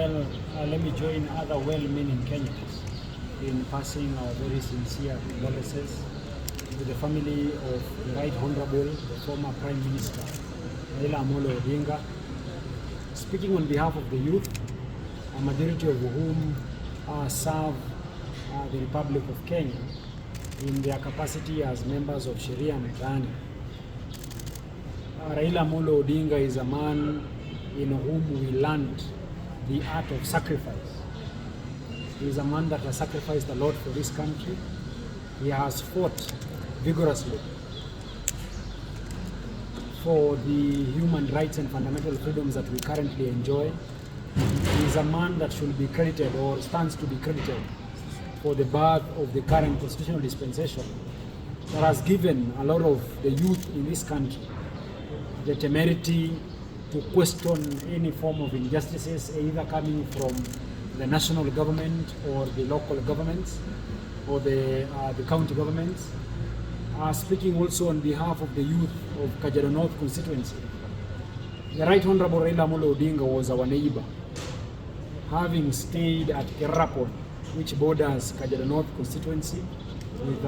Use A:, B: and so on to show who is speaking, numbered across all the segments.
A: well, let me join other well-meaning Kenyans in passing our very sincere condolences to the family of the Right Honorable, the former Prime Minister, Raila Amolo Odinga. Speaking on behalf of the youth, a majority of whom serve the Republic of Kenya in their capacity as members of Sheria Mtaani. Raila Amolo Odinga is a man in whom we learned the art of sacrifice. He is a man that has sacrificed a lot for this country. He has fought vigorously for the human rights and fundamental freedoms that we currently enjoy. He is a man that should be credited, or stands to be credited, for the birth of the current constitutional dispensation that has given a lot of the youth in this country the temerity to question any form of injustices, either coming from the national government or the local governments or the county governments. Speaking also on behalf of the youth of Kajiado North constituency, the Right Honorable Raila Amolo Odinga was our neighbor, having stayed at Kerapon, which borders Kajiado North constituency with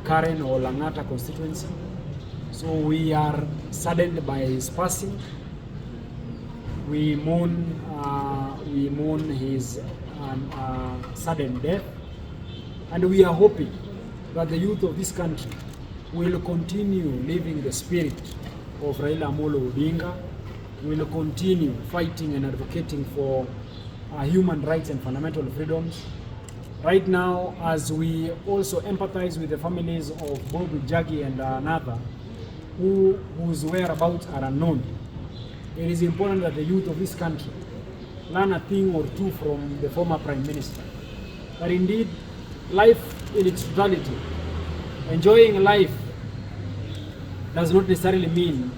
A: Karen or Langata constituency. So we are saddened by his passing. We mourn his sudden death, and we are hoping that the youth of this country will continue living the spirit of Raila Amolo Odinga, will continue fighting and advocating for human rights and fundamental freedoms. Right now, as we also empathize with the families of Bob Jagi and another whose whereabouts are unknown, it is important that the youth of this country learn a thing or two from the former Prime Minister. That indeed, life in its totality, enjoying life does not necessarily mean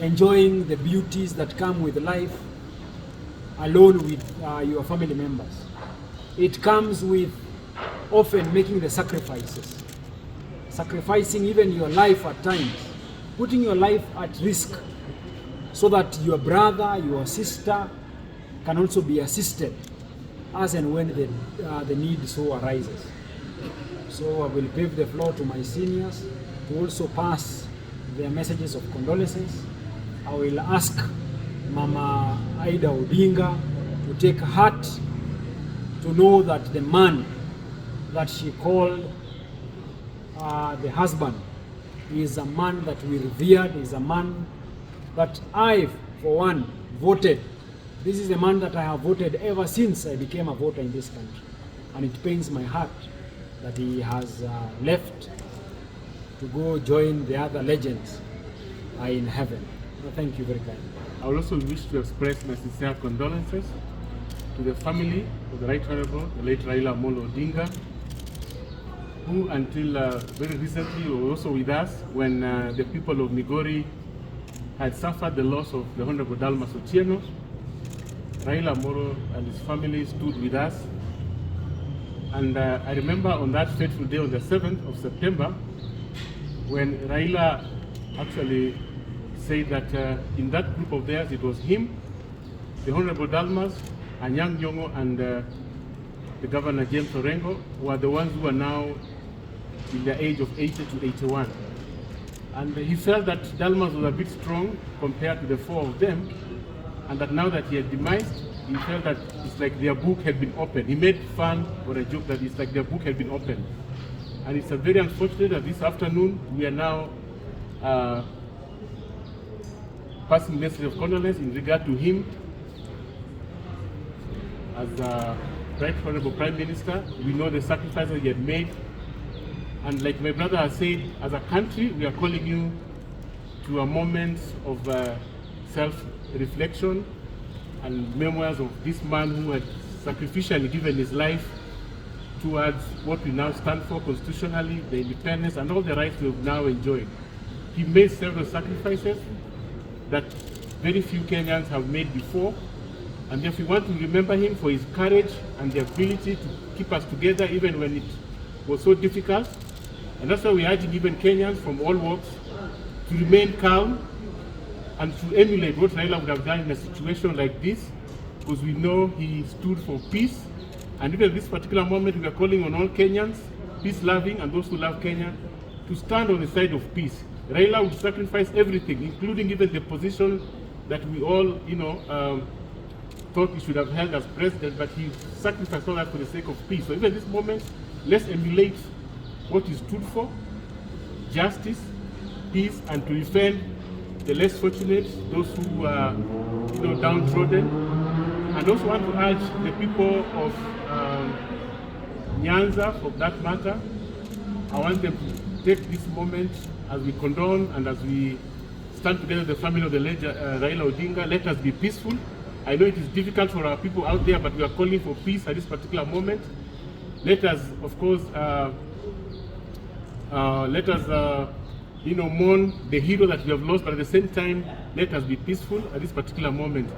A: enjoying the beauties that come with life alone with your family members. It comes with often making the sacrifices, sacrificing even your life at times, putting your life at risk so that your brother, your sister can also be assisted as and when the need so arises. So I will give the floor to my seniors to also pass their messages of condolences. I will ask Mama Aida Odinga to take heart to know that the man that she called the husband is a man that we revered, is a man that I, for one, voted. This is a man that I have voted ever since I became a voter in this country. And it pains my heart that he has left to go join the other legends in heaven. Thank you very kindly.
B: I would also wish to express my sincere condolences to the family of the Right Honorable, the late Raila Amolo Odinga, who until very recently were also with us when the people of Migori had suffered the loss of the Honorable Dalmas Otieno. Raila Amolo and his family stood with us. And I remember on that fateful day, on the 7th of September, when Raila actually said that in that group of theirs, it was him, the Honorable Dalmas, Anyang Nyong'o, and the Governor James Orengo were the ones who are now in the age of 80 to 81. And he felt that Dalmas was a bit strong compared to the four of them, and that now that he had demised, he felt that it's like their book had been opened. He made fun or a joke that it's like their book had been opened. And it's very unfortunate that this afternoon we are now passing message of condolence in regard to him as Right Honorable Prime Minister. We know the sacrifices he had made. And like my brother has said, as a country, we are calling you to a moment of self-reflection and memoirs of this man who had sacrificially given his life towards what we now stand for constitutionally, the independence and all the rights we've now enjoyed. He made several sacrifices that very few Kenyans have made before, and if we want to remember him for his courage and the ability to keep us together even when it was so difficult. And that's why we're urging even Kenyans from all walks to remain calm and to emulate what Raila would have done in a situation like this, because we know he stood for peace. And even at this particular moment, we are calling on all Kenyans, peace-loving and those who love Kenya, to stand on the side of peace. Raila would sacrifice everything, including even the position that we all, thought he should have held as president, but he sacrificed all that for the sake of peace. So even at this moment, let's emulate what he stood for: justice, peace, and to defend the less fortunate, those who are, downtrodden. And also want to urge the people of Nyanza, for that matter, I want them to take this moment as we condone and as we stand together, the family of the late Raila Odinga. Let us be peaceful. I know it is difficult for our people out there, but we are calling for peace at this particular moment. Let us, of course, mourn the hero that we have lost, but at the same time, let us be peaceful at this particular moment.